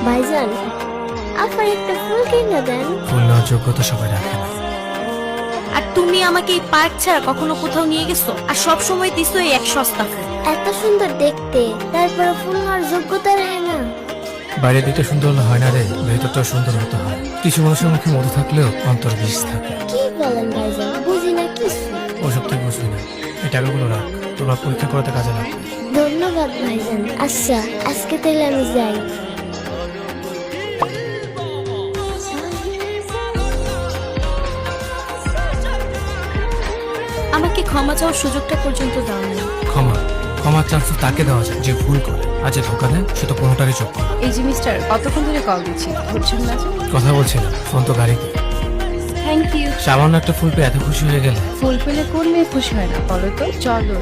ভাইজান, আপনার একটা ফুল কিনে দেন। ফুল নেওয়ার যোগ্যতা সবাই রাখে না। আর তুমি আমাকে এই পার্ক ছাড়া কখনো কোথাও নিয়ে গেছো? আর সব সময় দিছো এই এক সস্তা ফুল। এত সুন্দর দেখতে, তারপরে ফুল নেওয়ার যোগ্যতা রাখে না। বাইরের দিকটা সুন্দর হলে হয় না রে, ভেতরটাও সুন্দর হতে হয়। কিছু মানুষের মুখে মধু থাকলেও অন্তর বিষ থাকে। কি বলেন ভাইজান, বুঝি না কিছু। ওসব তুই বুঝবি না, এই টাকাগুলো রাখ, তোমরা পরীক্ষা করাতে কাজে লাগবে। ধন্যবাদ ভাইজান। আচ্ছা, আজকে তাহলে আমি যাই। আমাকে ক্ষমা চাওয়ার সুযোগটা পর্যন্ত দাও না। ক্ষমার চান্স তাকে দেওয়া যায় যে ভুল করে, আর যে ধোকা দেয় সে তো কোনোটারই চোখ করে। এই যে মিস্টার, কতক্ষণ ধরে কল দিচ্ছি, ধরছেন না যে? কথা বলছি না, ফোন তো গাড়িতে। Thank you. সামান্য একটা ফুল পেয়ে এত খুশি হয়ে গেলে? ফুল পেলে কোন মেয়ে খুশি হয় না বলো তো? চলো।